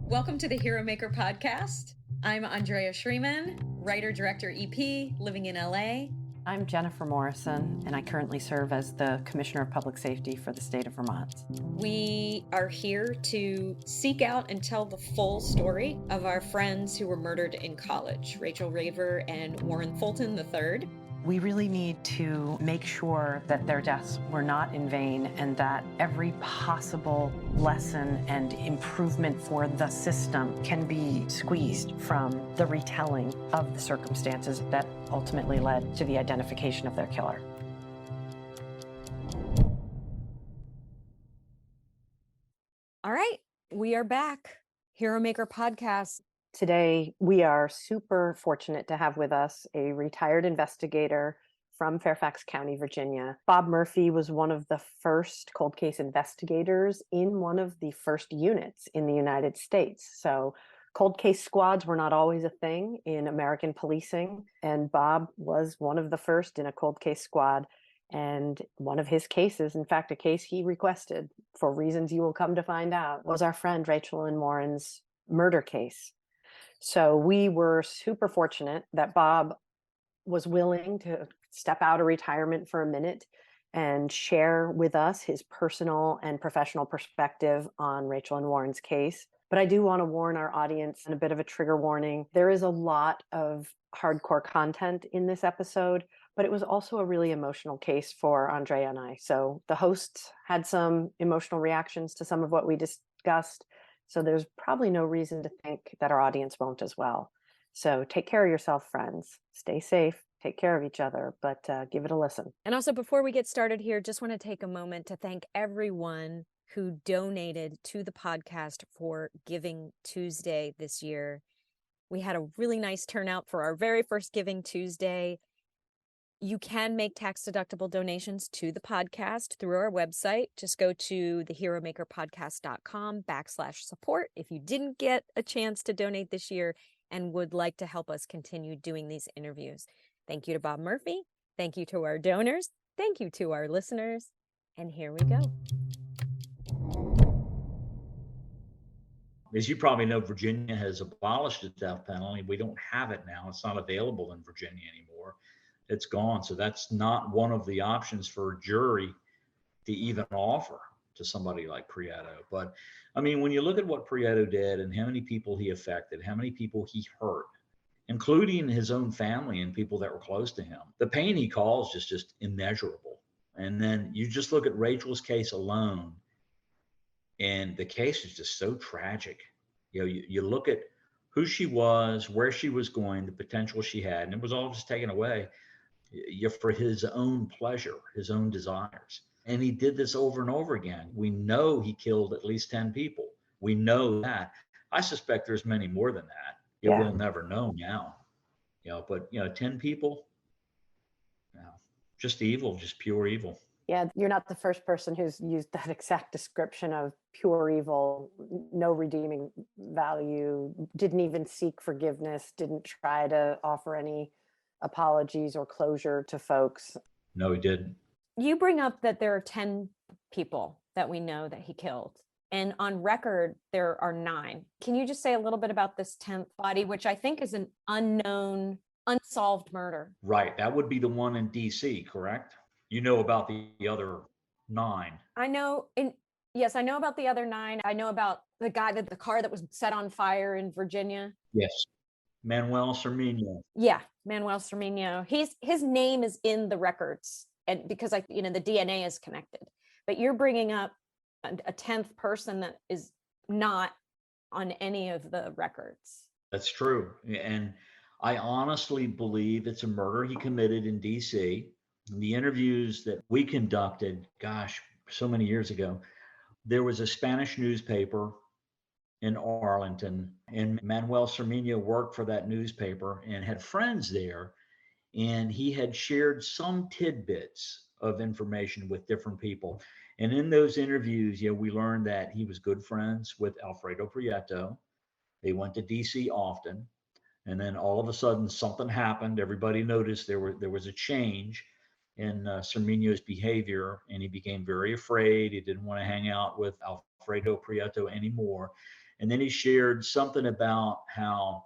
Welcome to the Hero Maker podcast. I'm Andrea Shreeman, writer, director, EP, living in LA. I'm Jennifer Morrison, and I currently serve as the Commissioner of Public Safety for the state of Vermont. We are here to seek out and tell the full story of our friends who were murdered in college, Rachael Raver and Warren Fulton III. We really need to make sure that their deaths were not in vain and that every possible lesson and improvement for the system can be squeezed from the retelling of the circumstances that ultimately led to the identification of their killer. All right, we are back. Hero Maker podcast. Today, we are super fortunate to have with us a retired investigator from Fairfax County, Virginia. Bob Murphy was one of the first cold case investigators in one of the first units in the United States. So cold case squads were not always a thing in American policing, and Bob was one of the first in a cold case squad. And one of his cases, in fact, a case he requested for reasons you will come to find out, was our friend Rachael and Warren's murder case. So we were super fortunate that Bob was willing to step out of retirement for a minute and share with us his personal and professional perspective on Rachael and Warren's case. But I do want to warn our audience, and a bit of a trigger warning. There is a lot of hardcore content in this episode, but it was also a really emotional case for Andrea and I. So the hosts had some emotional reactions to some of what we discussed. So there's probably no reason to think that our audience won't as well. So take care of yourself, friends. Stay safe, take care of each other, but give it a listen. And also, before we get started here, just want to take a moment to thank everyone who donated to the podcast for Giving Tuesday this year. We had a really nice turnout for our very first Giving Tuesday. You can make tax-deductible donations to the podcast through our website. Just go to theheromakerpodcast.com/support if you didn't get a chance to donate this year and would like to help us continue doing these interviews. Thank you to Bob Murphy. Thank you to our donors. Thank you to our listeners. And here we go. As you probably know, Virginia has abolished the death penalty. We don't have it now. It's not available in Virginia anymore. It's gone. So that's not one of the options for a jury to even offer to somebody like Prieto. But I mean, when you look at what Prieto did and how many people he affected, how many people he hurt, including his own family and people that were close to him, the pain he caused is just immeasurable. And then you just look at Rachel's case alone, and the case is just so tragic. You know, you look at who she was, where she was going, the potential she had, and it was all just taken away for his own pleasure, his own desires. And he did this over and over again. We know he killed at least 10 people. We know that. I suspect there's many more than that. We'll never know now. But 10 people, just evil, just pure evil. Yeah, you're not the first person who's used that exact description of pure evil, no redeeming value, didn't even seek forgiveness, didn't try to offer any apologies or closure to folks. No, he didn't. You bring up that there are 10 people that we know that he killed. And on record, there are 9. Can you just say a little bit about this 10th body, which I think is an unknown, unsolved murder? Right. That would be the one in D.C., correct? You know about the other 9. I know. Yes, I know about the other 9. I know about the guy the car that was set on fire in Virginia. Yes. Manuel Cerminho. Yeah, Manuel Cerminho. His name is in the records, and because the DNA is connected. But you're bringing up a 10th person that is not on any of the records. That's true, and I honestly believe it's a murder he committed in D.C. In the interviews that we conducted, gosh, so many years ago, there was a Spanish newspaper in Arlington, and Manuel Cerminho worked for that newspaper and had friends there, and he had shared some tidbits of information with different people. And in those interviews, we learned that he was good friends with Alfredo Prieto. They went to DC often, and then all of a sudden something happened. Everybody noticed there was a change in Cerminho's behavior, and he became very afraid. He didn't want to hang out with Alfredo Prieto anymore. And then he shared something about how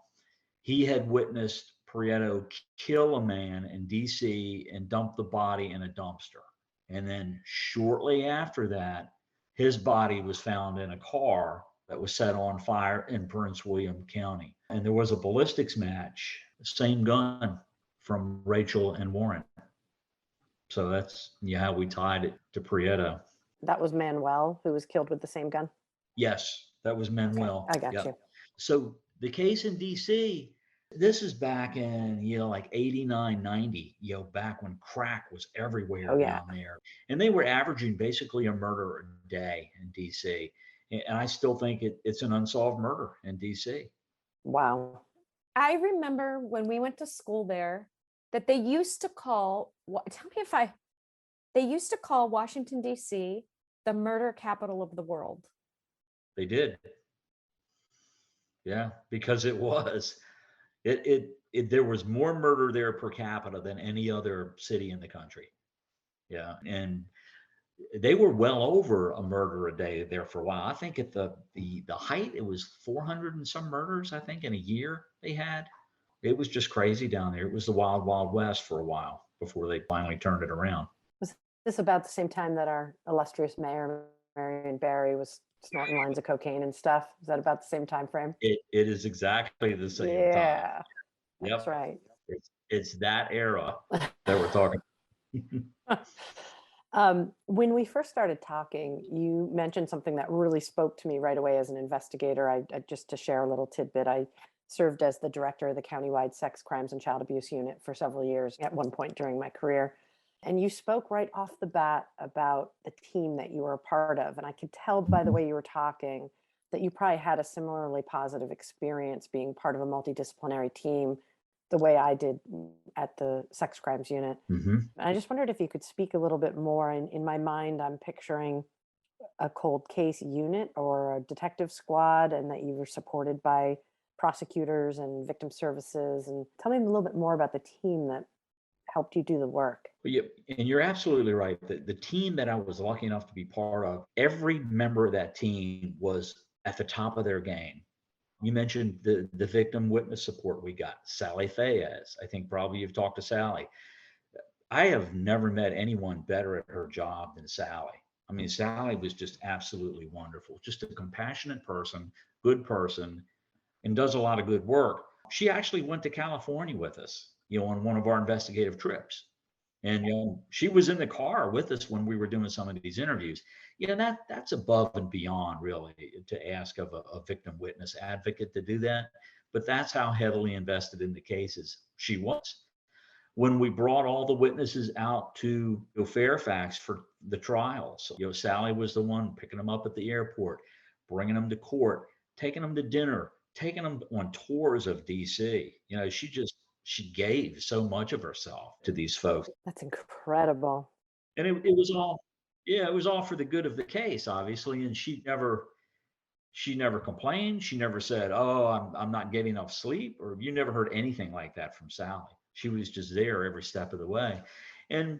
he had witnessed Prieto kill a man in DC and dump the body in a dumpster. And then shortly after that, his body was found in a car that was set on fire in Prince William County. And there was a ballistics match, same gun from Rachael and Warren. So that's how we tied it to Prieto. That was Manuel who was killed with the same gun? Yes, that was Manuel. Okay, I got you. So the case in DC, this is back in, like 89, 90, back when crack was everywhere down there. And they were averaging basically a murder a day in DC. And I still think it's an unsolved murder in DC. Wow. I remember when we went to school there that they used to call, they used to call Washington, D.C. the murder capital of the world. They did. Yeah, because it was. There was more murder there per capita than any other city in the country. Yeah, and they were well over a murder a day there for a while. I think at the height, it was 400 and some murders, I think, in a year they had. It was just crazy down there. It was the wild, wild west for a while before they finally turned it around. Was this about the same time that our illustrious mayor, Marion Barry, was snorting lines of cocaine and stuff? Is that about the same time frame? It is exactly the same time. Yeah, that's right. It's that era that we're talking. When we first started talking, you mentioned something that really spoke to me right away as an investigator. I just to share a little tidbit, I served as the director of the countywide sex crimes and child abuse unit for several years at one point during my career. And you spoke right off the bat about the team that you were a part of. And I could tell by the way you were talking that you probably had a similarly positive experience being part of a multidisciplinary team the way I did at the sex crimes unit. Mm-hmm. And I just wondered if you could speak a little bit more. In my mind, I'm picturing a cold case unit or a detective squad, and that you were supported by prosecutors and victim services. And tell me a little bit more about the team that helped you do the work. Yeah, and you're absolutely right. The team that I was lucky enough to be part of, every member of that team was at the top of their game. You mentioned the victim witness support we got, Sally Fayez. I think probably you've talked to Sally. I have never met anyone better at her job than Sally. I mean, Sally was just absolutely wonderful, just a compassionate person, good person, and does a lot of good work. She actually went to California with us, on one of our investigative trips. And she was in the car with us when we were doing some of these interviews. That's above and beyond, really, to ask of a victim witness advocate to do that. But that's how heavily invested in the cases she was. When we brought all the witnesses out to Fairfax for the trials, Sally was the one picking them up at the airport, bringing them to court, taking them to dinner, taking them on tours of DC. She gave so much of herself to these folks. That's incredible. And it was all for the good of the case, obviously. And she never complained. She never said, "Oh, I'm not getting enough sleep," or you never heard anything like that from Sally. She was just there every step of the way. And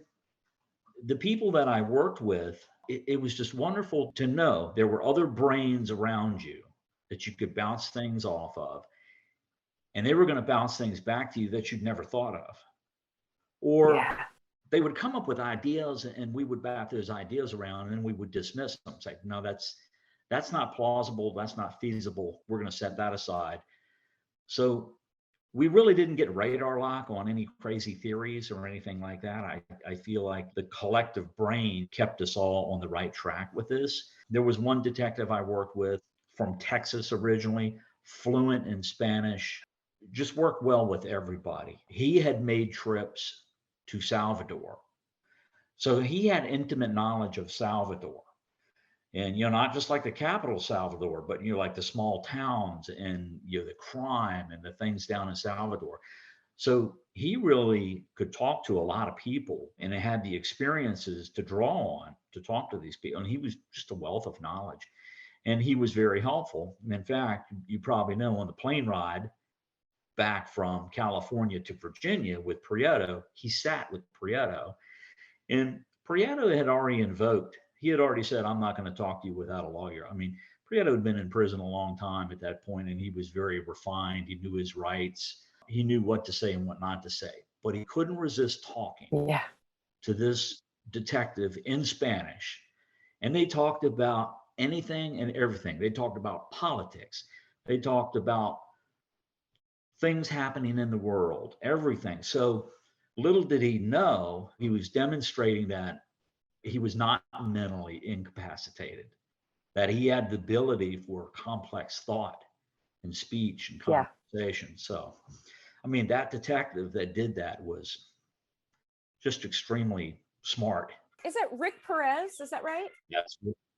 the people that I worked with, it was just wonderful to know there were other brains around you that you could bounce things off of. And they were going to bounce things back to you that you'd never thought of. Or they would come up with ideas and we would bat those ideas around and then we would dismiss them. Say, no, that's not plausible. That's not feasible. We're going to set that aside. So we really didn't get radar lock on any crazy theories or anything like that. I feel like the collective brain kept us all on the right track with this. There was one detective I worked with from Texas originally, fluent in Spanish, just worked well with everybody. He had made trips to Salvador. So he had intimate knowledge of Salvador. And, not just like the capital Salvador, but, like the small towns and, the crime and the things down in Salvador. So he really could talk to a lot of people and had the experiences to draw on to talk to these people. And he was just a wealth of knowledge. And he was very helpful. And in fact, you probably know on the plane ride back from California to Virginia with Prieto, he sat with Prieto. And Prieto had already invoked, he had already said, "I'm not going to talk to you without a lawyer." I mean, Prieto had been in prison a long time at that point, and he was very refined. He knew his rights. He knew what to say and what not to say, but he couldn't resist talking Yeah. to this detective in Spanish. And they talked about anything and everything. They talked about politics. They talked about things happening in the world, everything. So little did he know, he was demonstrating that he was not mentally incapacitated, that he had the ability for complex thought and speech and Yeah. conversation. So, I mean, that detective that did that was just extremely smart. Is it Rick Perez? Is that right?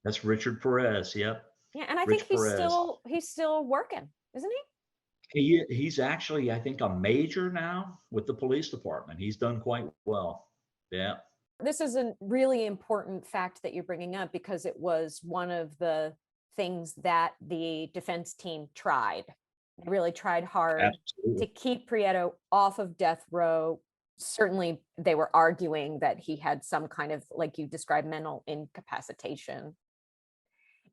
That's Richard Perez. Yep. Yeah, and I think Rich Perez. he's still working, isn't he? He's actually, I think, a major now with the police department. He's done quite well. Yeah. This is a really important fact that you're bringing up because it was one of the things that the defense team tried. They really tried hard Absolutely. to keep Prieto off of death row. Certainly, they were arguing that he had some kind of, like you described, mental incapacitation.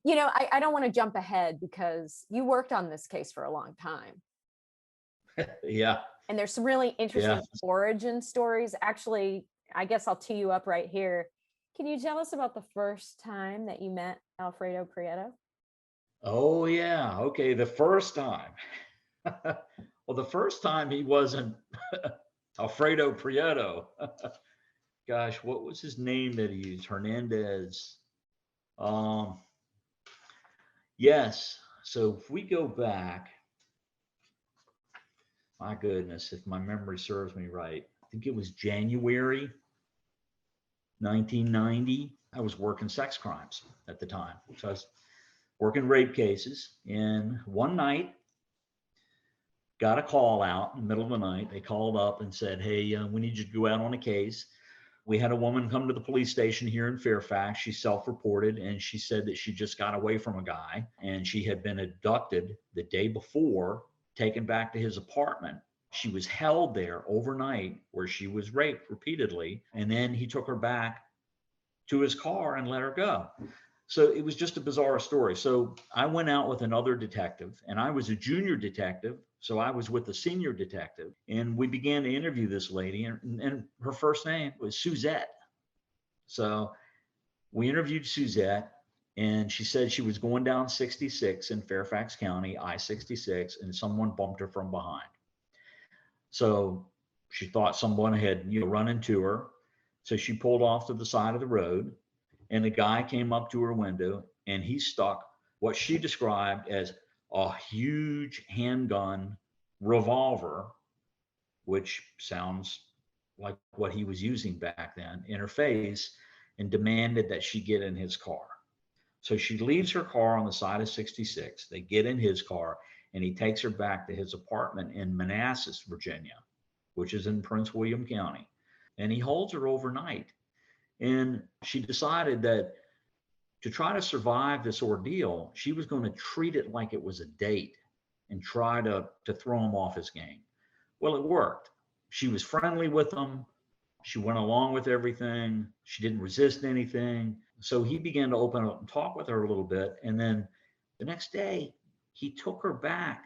You know, I don't want to jump ahead because you worked on this case for a long time. Yeah. And there's some really interesting origin stories. Actually, I guess I'll tee you up right here. Can you tell us about the first time that you met Alfredo Prieto? Oh, yeah. Okay. The first time. Well, the first time he wasn't Alfredo Prieto. Gosh, what was his name that he used? Hernandez. Yes. So if we go back, my goodness, if my memory serves me right, I think it was January 1990. I was working sex crimes at the time. So I was working rape cases. And one night, got a call out in the middle of the night. They called up and said, hey, we need you to go out on a case. We had a woman come to the police station here in Fairfax. She self-reported, and she said that she just got away from a guy, and she had been abducted the day before, taken back to his apartment. She was held there overnight where she was raped repeatedly, and then he took her back to his car and let her go. So it was just a bizarre story. So I went out with another detective, and I was a junior detective. So I was with the senior detective, and we began to interview this lady, and her first name was Suzette. So we interviewed Suzette, and she said she was going down 66 in Fairfax County, I-66, and someone bumped her from behind. So she thought someone had, run into her. So she pulled off to the side of the road, and the guy came up to her window, and he stuck what she described as a huge handgun revolver, which sounds like what he was using back then, in her face, and demanded that she get in his car. So she leaves her car on the side of 66. They get in his car, and he takes her back to his apartment in Manassas, Virginia, which is in Prince William County. And he holds her overnight. And she decided that to try to survive this ordeal, she was going to treat it like it was a date and try to throw him off his game. Well, it worked. She was friendly with him. She went along with everything. She didn't resist anything. So he began to open up and talk with her a little bit. And then the next day, he took her back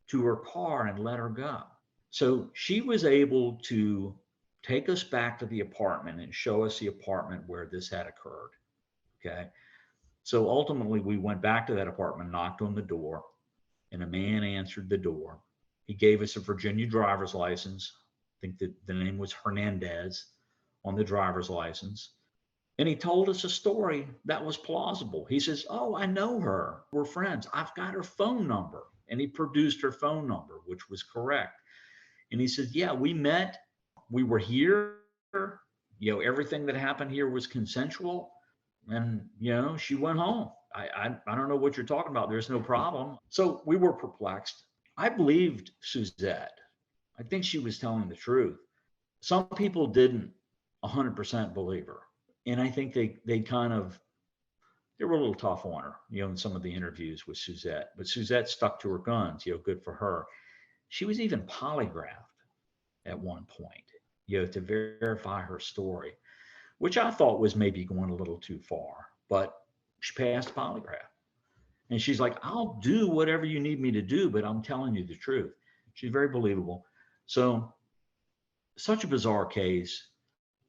to her car and let her go. So she was able to take us back to the apartment and show us the apartment where this had occurred. Okay. So ultimately, we went back to that apartment, knocked on the door, and a man answered the door. He gave us a Virginia driver's license. I think that the name was Hernandez on the driver's license. And he told us a story that was plausible. He says, oh, I know her. We're friends. I've got her phone number. And he produced her phone number, which was correct. And he said, yeah, we met. We were here. Everything that happened here was consensual. And, she went home. I don't know what you're talking about. There's no problem. So we were perplexed. I believed Suzette. I think she was telling the truth. Some people didn't 100% believe her. And I think they were a little tough on her, in some of the interviews with Suzette. But Suzette stuck to her guns, good for her. She was even polygraphed at one point, to verify her story, which I thought was maybe going a little too far, but she passed polygraph. And she's like, I'll do whatever you need me to do, but I'm telling you the truth. She's very believable. So, such a bizarre case.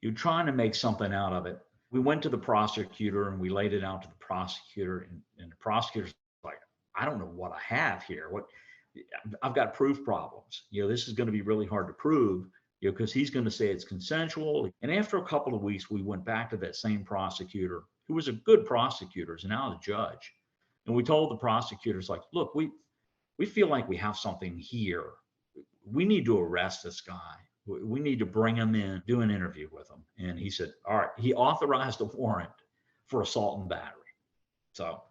You're trying to make something out of it. We went to the prosecutor and we laid it out to the prosecutor, and the prosecutor's like, I don't know what I have here. I've got proof problems. This is going to be really hard to prove, because he's going to say it's consensual. And after a couple of weeks, we went back to that same prosecutor, who was a good prosecutor, is now the judge. And we told the prosecutors, like, look, we feel like we have something here. We need to arrest this guy. We need to bring him in, do an interview with him. And he said, all right, he authorized a warrant for assault and battery. So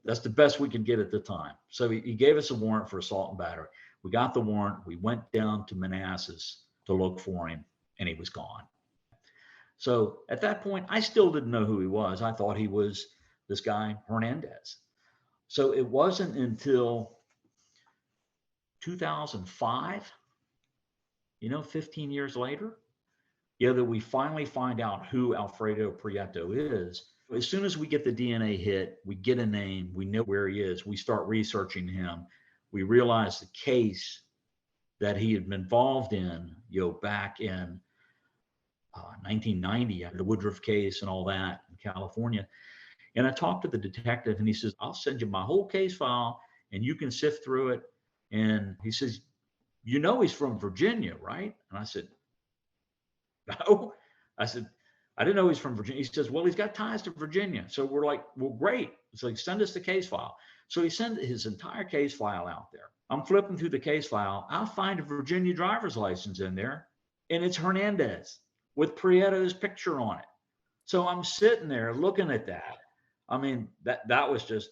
that's the best we could get at the time. So he gave us a warrant for assault and battery. We got the warrant. We went down to Manassas to look for him, and he was gone. So at that point, I still didn't know who he was. I thought he was this guy, Hernandez. So it wasn't until 2005, 15 years later, that we finally find out who Alfredo Prieto is. As soon as we get the DNA hit, we get a name, we know where he is, we start researching him. We realize the case that he had been involved in, back in 1990, the Woodruff case and all that in California. And I talked to the detective, and he says, I'll send you my whole case file and you can sift through it. And he says, he's from Virginia, right? And I said, no. I said, I didn't know he's from Virginia. He says, well, he's got ties to Virginia. So we're like, well, great. It's like, send us the case file. So he sent his entire case file out there. I'm flipping through the case file. I'll find a Virginia driver's license in there, and it's Hernandez with Prieto's picture on it. So I'm sitting there looking at that. I mean, that was just,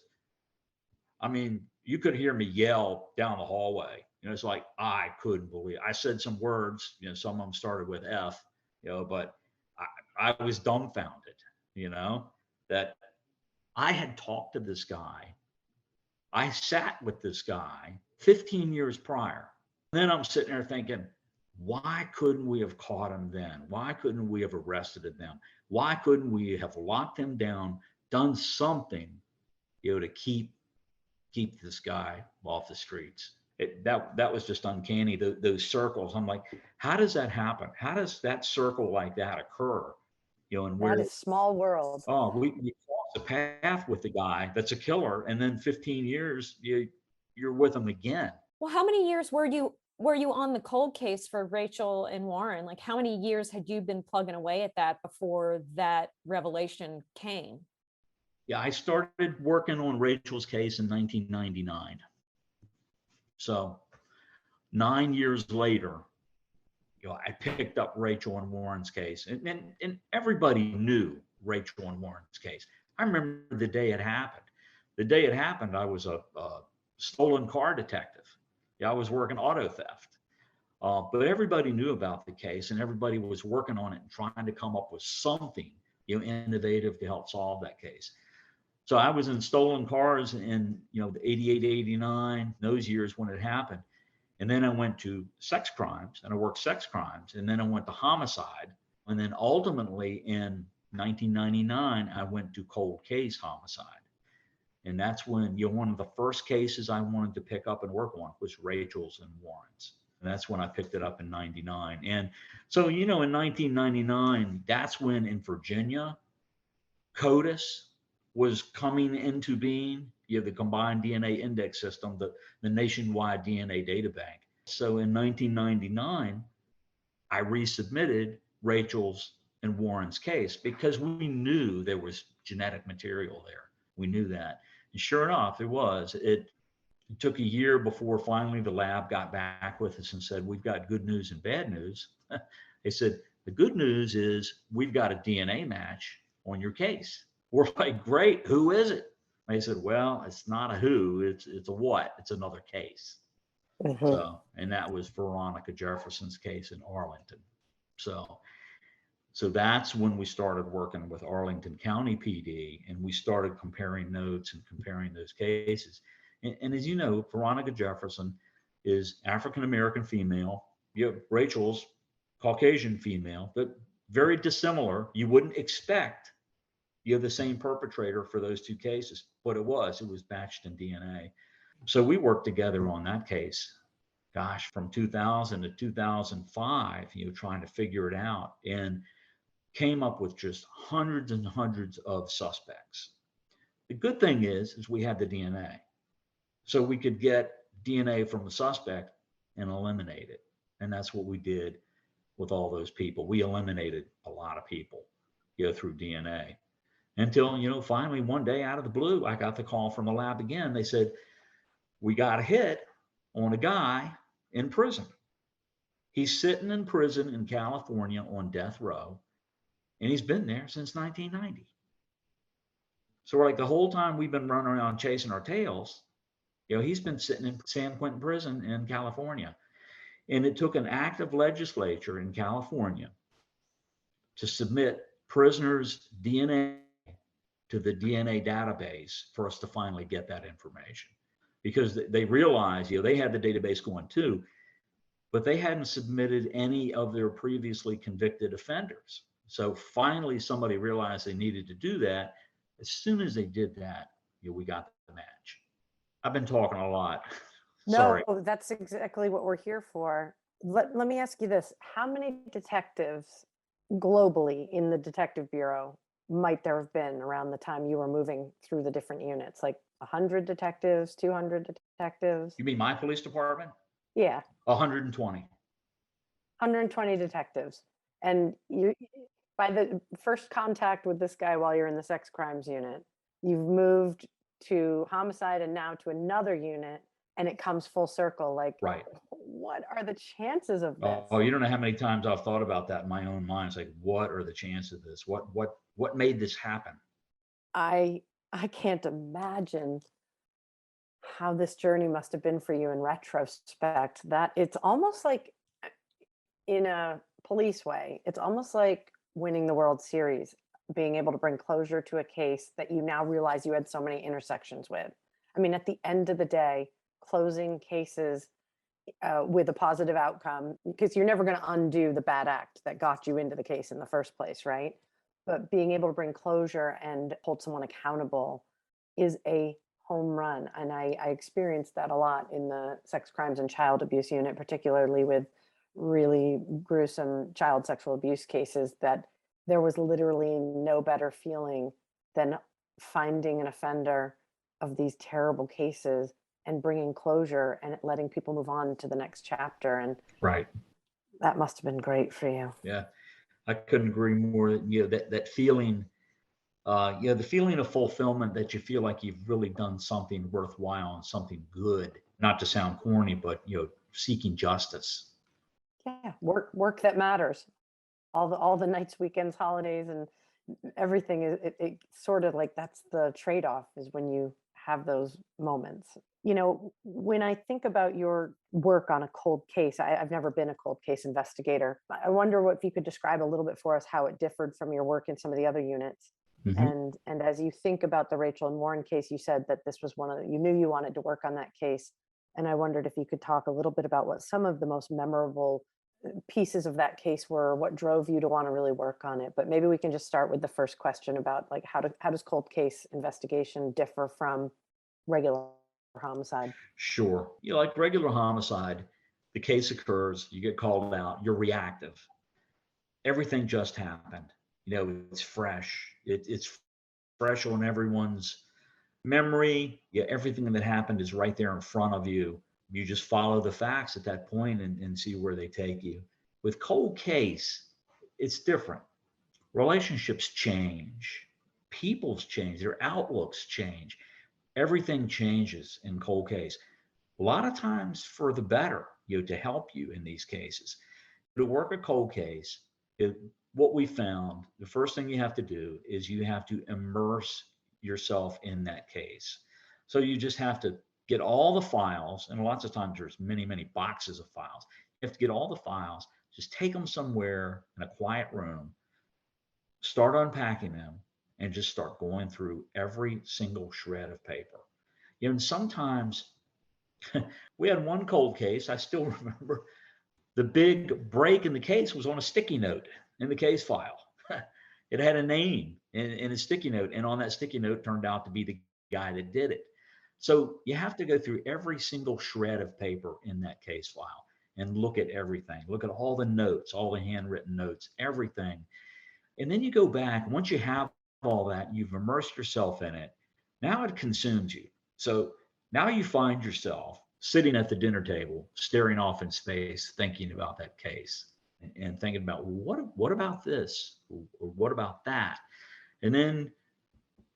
you could hear me yell down the hallway. It's like, I couldn't believe it. I said some words, some of them started with F, but I was dumbfounded, that I had talked to this guy. I sat with this guy 15 years prior. Then I'm sitting there thinking, why couldn't we have caught him then? Why couldn't we have arrested him? Why couldn't we have locked him down, done something, to keep this guy off the streets? That was just uncanny. Those circles. I'm like, how does that happen? How does that circle like that occur? And that is small world. Oh, we crossed the path with the guy that's a killer, and then 15 years you're with him again. Well, how many years were you on the cold case for Rachael and Warren? Like, how many years had you been plugging away at that before that revelation came? Yeah, I started working on Rachael's case in 1999. So 9 years later, I picked up Rachael and Warren's case, and everybody knew Rachael and Warren's case. I remember the day it happened. The day it happened, I was a stolen car detective. I was working auto theft. But everybody knew about the case, and everybody was working on it and trying to come up with something, innovative to help solve that case. So I was in stolen cars in, the 88, 89, those years when it happened. And then I went to sex crimes, and I worked sex crimes. And then I went to homicide. And then ultimately in 1999, I went to cold case homicide. And that's when, one of the first cases I wanted to pick up and work on was Rachael's and Warren's. And that's when I picked it up in 99. And so, in 1999, that's when in Virginia, CODIS was coming into being. The combined DNA index system, the nationwide DNA data bank. So in 1999, I resubmitted Rachael's and Warren's case because we knew there was genetic material there. We knew that. And sure enough, there was. It took a year before finally the lab got back with us and said, we've got good news and bad news. They said, the good news is we've got a DNA match on your case. We're like, great, who is it? They said, well, it's not a who, it's a what, it's another case. Mm-hmm. So, and that was Veronica Jefferson's case in Arlington. So that's when we started working with Arlington County PD, and we started comparing notes and comparing those cases. And as you know, Veronica Jefferson is African-American female. Rachael's Caucasian female, but very dissimilar. You wouldn't expect, the same perpetrator for those two cases, but it was matched in DNA. So we worked together on that case, gosh, from 2000 to 2005, trying to figure it out, and came up with just hundreds and hundreds of suspects. The good thing is we had the DNA. So we could get DNA from the suspect and eliminate it. And that's what we did with all those people. We eliminated a lot of people, through DNA. Until, finally one day out of the blue, I got the call from the lab again. They said, we got a hit on a guy in prison. He's sitting in prison in California on death row, and he's been there since 1990. So we're like, the whole time we've been running around chasing our tails, he's been sitting in San Quentin prison in California. And it took an act of legislature in California to submit prisoners' DNA to the DNA database for us to finally get that information. Because they realized, they had the database going too, but they hadn't submitted any of their previously convicted offenders. So finally, somebody realized they needed to do that. As soon as they did that, we got the match. I've been talking a lot. Sorry. No, that's exactly what we're here for. Let me ask you this. How many detectives globally in the Detective Bureau might there have been around the time you were moving through the different units? Like 100 detectives, 200 detectives? You mean my police department? Yeah. 120. 120 detectives. And you, by the first contact with this guy while you're in the sex crimes unit, you've moved to homicide and now to another unit, and it comes full circle. Like, right. What are the chances of this? Oh, you don't know how many times I've thought about that in my own mind. It's like, what are the chances of this? What made this happen? I can't imagine how this journey must have been for you in retrospect. That it's almost like, in a police way, it's almost like winning the World Series, being able to bring closure to a case that you now realize you had so many intersections with. I mean, at the end of the day, closing cases with a positive outcome, because you're never going to undo the bad act that got you into the case in the first place, right? But being able to bring closure and hold someone accountable is a home run. And I experienced that a lot in the sex crimes and child abuse unit, particularly with really gruesome child sexual abuse cases, that there was literally no better feeling than finding an offender of these terrible cases and bringing closure and letting people move on to the next chapter. And right, that must have been great for you. Yeah, I couldn't agree more. That feeling, the feeling of fulfillment, that you feel like you've really done something worthwhile and something good. Not to sound corny, but seeking justice. Yeah, work that matters. All the nights, weekends, holidays, and everything is it sort of like, that's the trade-off, is when you have those moments. When I think about your work on a cold case, I've never been a cold case investigator. I wonder if you could describe a little bit for us how it differed from your work in some of the other units. Mm-hmm. And as you think about the Rachael and Warren case, you said that this was you knew you wanted to work on that case. And I wondered if you could talk a little bit about what some of the most memorable pieces of that case were, what drove you to want to really work on it. But maybe we can just start with the first question about, like, how does cold case investigation differ from regular homicide? Sure. Like regular homicide, the case occurs, you get called out, you're reactive. Everything just happened. It's fresh. It's fresh on everyone's memory. Everything that happened is right there in front of you. You just follow the facts at that point and see where they take you. With cold case, it's different. Relationships change. People's change. Their outlooks change. Everything changes in cold case. A lot of times for the better, to help you in these cases. To work a cold case, what we found, the first thing you have to do is you have to immerse yourself in that case. So you just have to get all the files, and lots of times there's many, many boxes of files. You have to get all the files, just take them somewhere in a quiet room, start unpacking them, and just start going through every single shred of paper. And sometimes we had one cold case, I still remember, the big break in the case was on a sticky note in the case file. It had a name and a sticky note. And on that sticky note turned out to be the guy that did it. So you have to go through every single shred of paper in that case file and look at everything. Look at all the notes, all the handwritten notes, everything. And then you go back. Once you have all that, you've immersed yourself in it. Now it consumes you. So now you find yourself sitting at the dinner table, staring off in space, thinking about that case and thinking about what about this or what about that? And then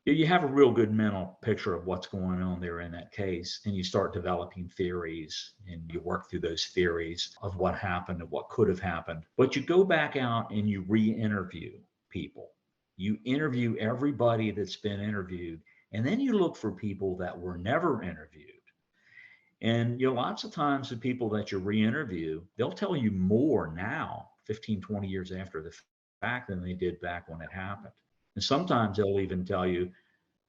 you have a real good mental picture of what's going on there in that case, and you start developing theories, and you work through those theories of what happened and what could have happened. But you go back out and you re-interview people. You interview everybody that's been interviewed, and then you look for people that were never interviewed. And lots of times the people that you re-interview, they'll tell you more now, 15, 20 years after the fact, than they did back when it happened. And sometimes they'll even tell you,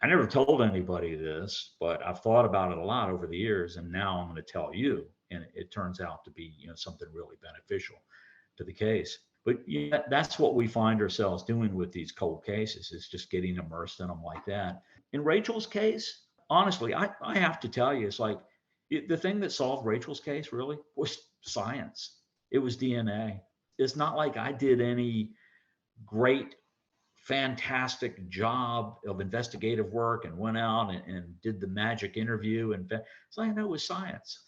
I never told anybody this, but I've thought about it a lot over the years, and now I'm going to tell you. And it turns out to be, something really beneficial to the case. But that's what we find ourselves doing with these cold cases, is just getting immersed in them like that. In Rachel's case, honestly, I have to tell you, it's like the thing that solved Rachel's case really was science. It was DNA. It's not like I did any great fantastic job of investigative work and went out and did the magic interview. And so I know it was science.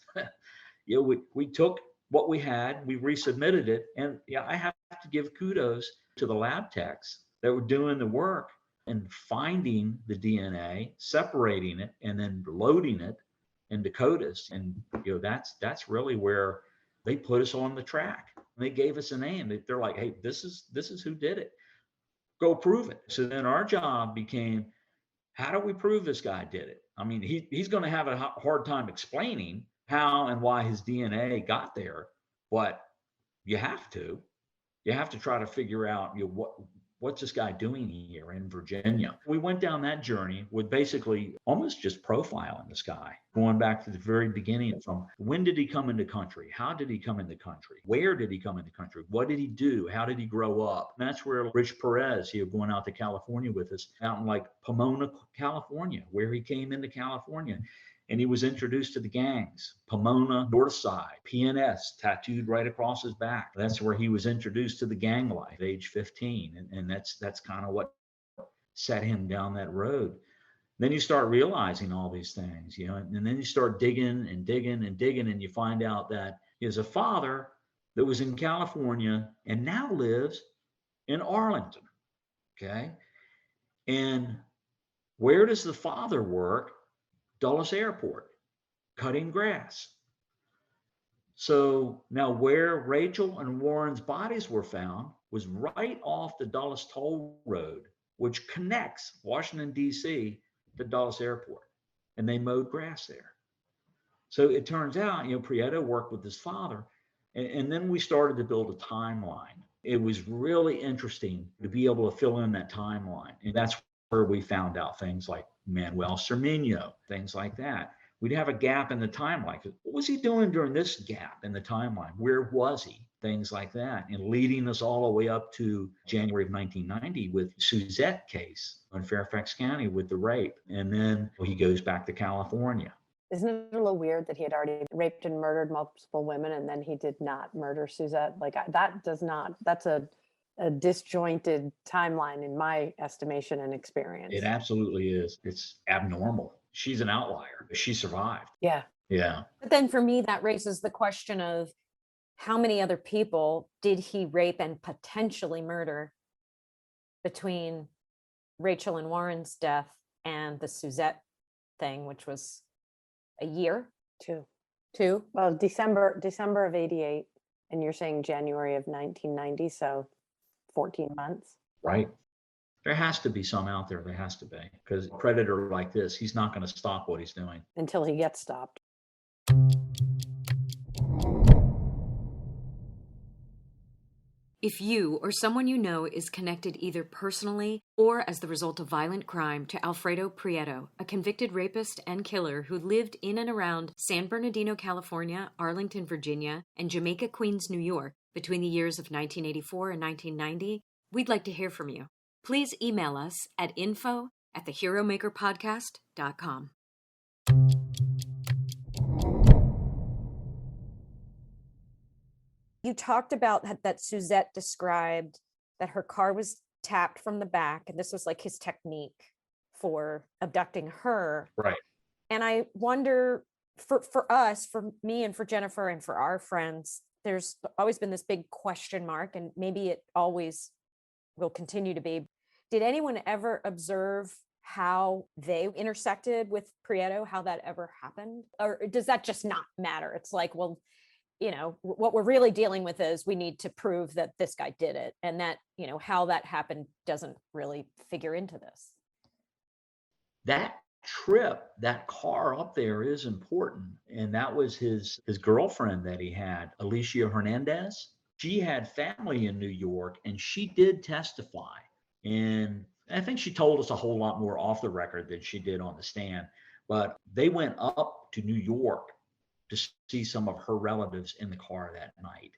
We took what we had, we resubmitted it. And I have to give kudos to the lab techs that were doing the work and finding the DNA, separating it, and then loading it into CODIS. And that's really where they put us on the track. They gave us a name. They're like, hey, this is who did it. Go prove it. So then our job became, how do we prove this guy did it? I mean, he's going to have a hard time explaining how and why his DNA got there, but you have to try to figure out what's this guy doing here in Virginia. We went down that journey with basically almost just profiling this guy, going back to the very beginning, from when did he come into country? How did he come into country? Where did he come into country? What did he do? How did he grow up? And that's where Rich Perez, going out to California with us, out in like Pomona, California, where he came into California. And he was introduced to the gangs, Pomona, Northside, PNS tattooed right across his back. That's where he was introduced to the gang life at age 15. And that's kind of what set him down that road. Then you start realizing all these things, and then you start digging and digging and digging, and you find out that he has a father that was in California and now lives in Arlington. Okay. And where does the father work? Dulles Airport, cutting grass. So now where Rachael and Warren's bodies were found was right off the Dulles Toll Road, which connects Washington, D.C. to Dulles Airport. And they mowed grass there. So it turns out, Prieto worked with his father. And then we started to build a timeline. It was really interesting to be able to fill in that timeline. And that's where we found out things like Manuel Cerminho, things like that. We'd have a gap in the timeline. What was he doing during this gap in the timeline? Where was he? Things like that. And leading us all the way up to January of 1990 with Suzette case in Fairfax County with the rape. And then he goes back to California. Isn't it a little weird that he had already raped and murdered multiple women and then he did not murder Suzette? That's a disjointed timeline in my estimation and experience. It absolutely is. It's abnormal. She's an outlier. She survived. Yeah. Yeah. But then for me, that raises the question of how many other people did he rape and potentially murder between Rachael and Warren's death and the Suzette thing, which was a year? Two? Well, December of 88, and you're saying January of 1990, so 14 months. Right. There has to be some out there. There has to be, because a predator like this, he's not going to stop what he's doing until he gets stopped. If you or someone you know is connected either personally or as the result of violent crime to Alfredo Prieto, a convicted rapist and killer who lived in and around San Bernardino, California, Arlington, Virginia, and Jamaica, Queens, New York between the years of 1984 and 1990, we'd like to hear from you. please email us at info@theheromakerpodcast.com. You talked about that Suzette described that her car was tapped from the back, and this was like his technique for abducting her. Right. And I wonder, for us, for me and for Jennifer and for our friends, there's always been this big question mark, and maybe it always will continue to be. Did anyone ever observe how they intersected with Prieto, how that ever happened? Or does that just not matter? It's like, well, what we're really dealing with is we need to prove that this guy did it, and that, how that happened doesn't really figure into this. That trip, that car up there is important. And that was his girlfriend that he had, Alicia Hernandez. She had family in New York, and she did testify. And I think she told us a whole lot more off the record than she did on the stand. But they went up to New York to see some of her relatives in the car that night.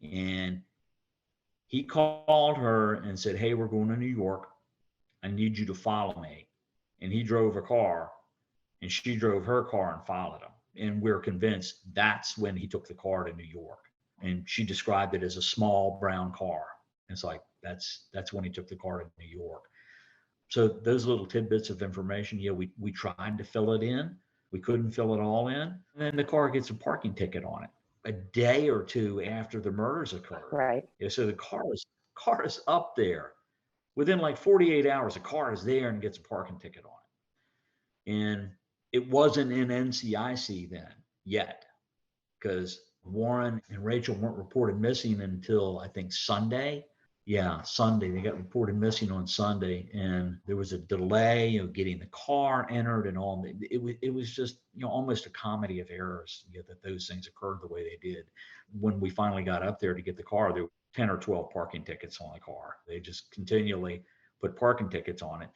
And he called her and said, "Hey, we're going to New York. I need you to follow me." And he drove a car, and she drove her car and followed him. And we're convinced that's when he took the car to New York. And she described it as a small brown car. It's like, that's when he took the car to New York. So those little tidbits of information, we tried to fill it in. We couldn't fill it all in. And then the car gets a parking ticket on it a day or two after the murders occurred. Right. So the car is up there. Within like 48 hours, the car is there and gets a parking ticket on it. And it wasn't in NCIC then yet, because Warren and Rachael weren't reported missing until, I think, Sunday. Yeah, Sunday. They got reported missing on Sunday, and there was a delay of getting the car entered and all. It was just, almost a comedy of errors, that those things occurred the way they did. When we finally got up there to get the car, there were 10 or 12 parking tickets on the car. They just continually put parking tickets on it.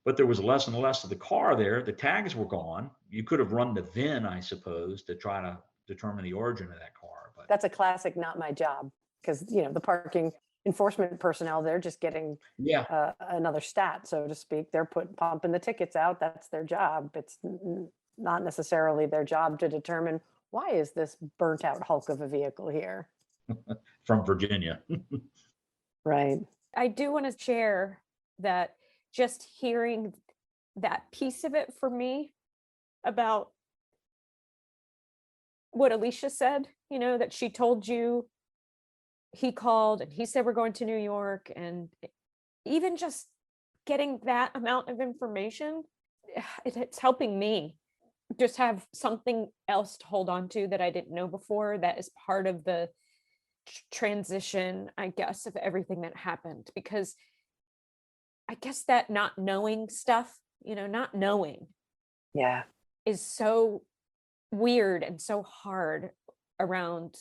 But there was less and less of the car there. The tags were gone. You could have run the VIN, I suppose, to try to determine the origin of that car. But that's a classic not my job, because the parking enforcement personnel, they're just getting another stat, so to speak. They're pumping the tickets out. That's their job. It's not necessarily their job to determine, why is this burnt out hulk of a vehicle here from Virginia. Right. I do want to share that just hearing that piece of it for me about what Alicia said, that she told you he called and he said, we're going to New York. And even just getting that amount of information, it's helping me just have something else to hold on to that I didn't know before. That is part of the transition, I guess, of everything that happened, because I guess that not knowing stuff, not knowing is so weird and so hard around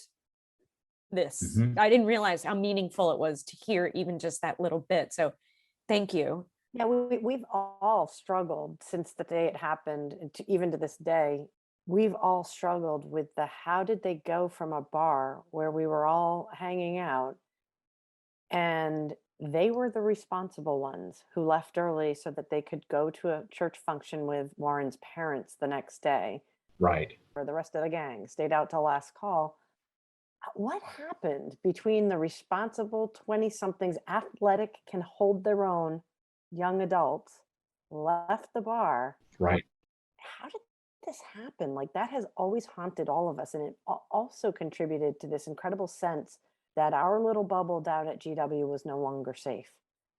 this. Mm-hmm. I didn't realize how meaningful it was to hear even just that little bit. So thank you. Yeah, we've all struggled since the day it happened, and even to this day. We've all struggled with how did they go from a bar where we were all hanging out, and they were the responsible ones who left early so that they could go to a church function with Warren's parents the next day. Right. Or the rest of the gang stayed out till last call. What happened between the responsible 20-somethings, athletic, can hold their own young adults, left the bar? Right. How did this happen? Like, that has always haunted all of us. And it also contributed to this incredible sense that our little bubble down at GW was no longer safe.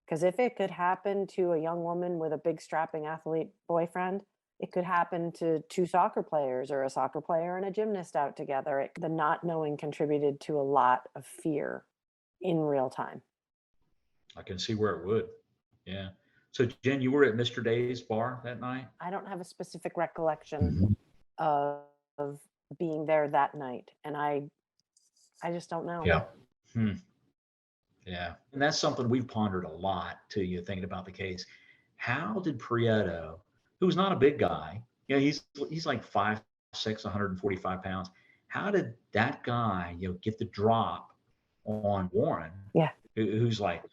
Because if it could happen to a young woman with a big strapping athlete boyfriend, it could happen to two soccer players, or a soccer player and a gymnast out together. The not knowing contributed to a lot of fear in real time. I can see where it would. Yeah. So Jen, you were at Mr. Day's bar that night? I don't have a specific recollection of being there that night. And I just don't know. Yeah. Yeah. And that's something we've pondered a lot too, thinking about the case. How did Prieto, who's not a big guy, he's like 5'6", 145 pounds. How did that guy, get the drop on Warren? Yeah. Who's like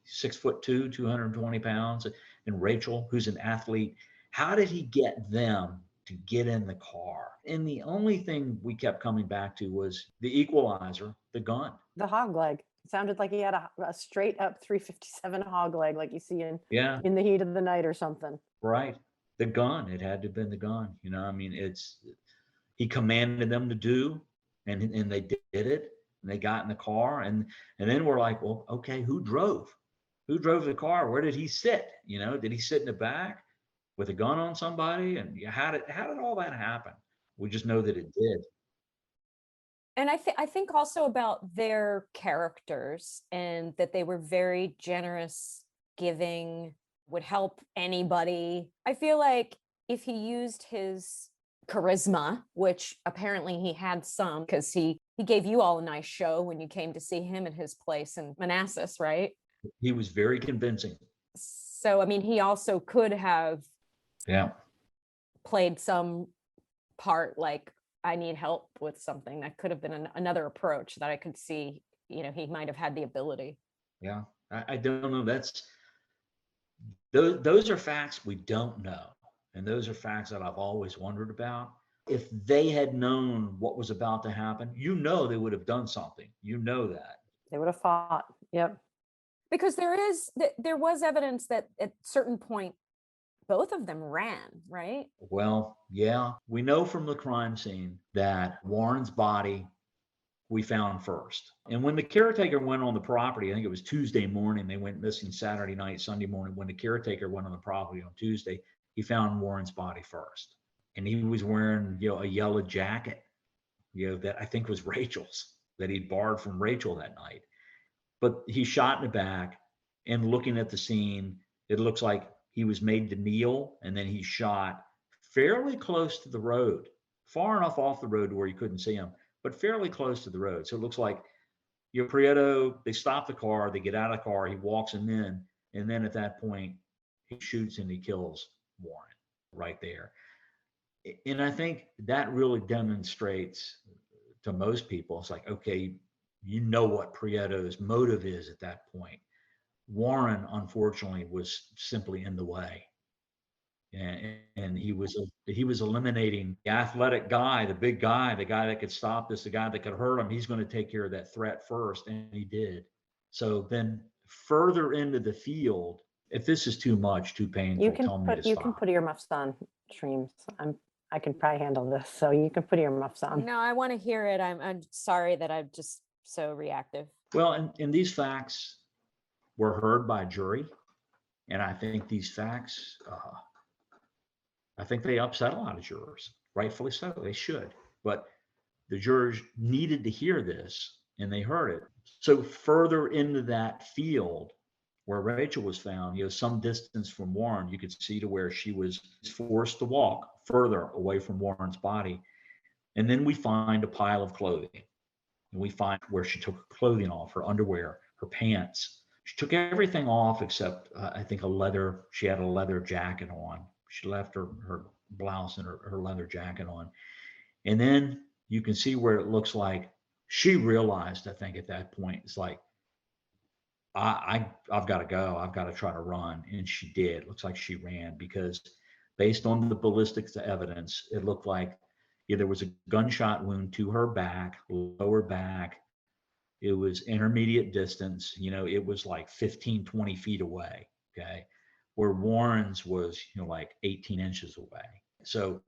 6'2", 220 pounds, and Rachael, who's an athlete. How did he get them to get in the car? And the only thing we kept coming back to was the equalizer, the gun. The hog leg. It sounded like he had a straight up 357 hog leg, like you see in the heat of the night or something. Right. The gun. It had to have been the gun. I mean, he commanded them to do, and they did it. And they got in the car, and then we're like, well, okay, who drove? Who drove the car? Where did he sit? Did he sit in the back with a gun on somebody? And how did all that happen? We just know that it did. And I think also about their characters, and that they were very generous, giving, would help anybody. I feel like if he used his charisma, which apparently he had some, because he gave you all a nice show when you came to see him at his place in Manassas, right? He was very convincing. So, I mean, he also could have played some part, like, I need help with something. That could have been another approach that I could see, he might have had the ability. Yeah, I don't know. Those are facts we don't know. And those are facts that I've always wondered about. If they had known what was about to happen, they would have done something. That. They would have fought. Yep. Because there was evidence that at a certain point, both of them ran, right? Well, yeah. We know from the crime scene that Warren's body we found first. And when the caretaker went on the property, I think it was Tuesday morning, they went missing Saturday night, Sunday morning. When the caretaker went on the property on Tuesday, he found Warren's body first. And he was wearing, a yellow jacket, that I think was Rachel's, that he'd borrowed from Rachael that night. But he shot in the back, and looking at the scene, it looks like he was made to kneel, and then he shot fairly close to the road, far enough off the road where you couldn't see him, but fairly close to the road. So it looks like Prieto, they stop the car, they get out of the car, he walks him in, and then at that point, he shoots and he kills Warren right there. And I think that really demonstrates to most people, it's like, okay, what Prieto's motive is at that point. Warren, unfortunately, was simply in the way. And he was eliminating the athletic guy, the big guy, the guy that could stop this, the guy that could hurt him. He's going to take care of that threat first, and he did. So then further into the field, if this is too much, too painful, tell me to stop. You can put earmuffs on, Shreems. I can probably handle this, so you can put earmuffs on. No, I want to hear it. I'm sorry that I'm just so reactive. Well, and these facts were heard by a jury, and I think these facts, I think they upset a lot of jurors, rightfully so. They should, but the jurors needed to hear this, and they heard it. So further into that field where Rachael was found, some distance from Warren, you could see to where she was forced to walk further away from Warren's body. And then we find a pile of clothing, and we find where she took her clothing off, her underwear, her pants. She took everything off except I think she had a leather jacket on. She left her blouse and her leather jacket on. And then you can see where it looks like she realized, I think at that point, it's like, I've got to go. I've got to try to run. And she did. It looks like she ran, because based on the ballistics evidence, it looked like there was a gunshot wound to her back, lower back. It was intermediate distance. It was like 15, 20 feet away. Okay. Where Warren's was, like 18 inches away. So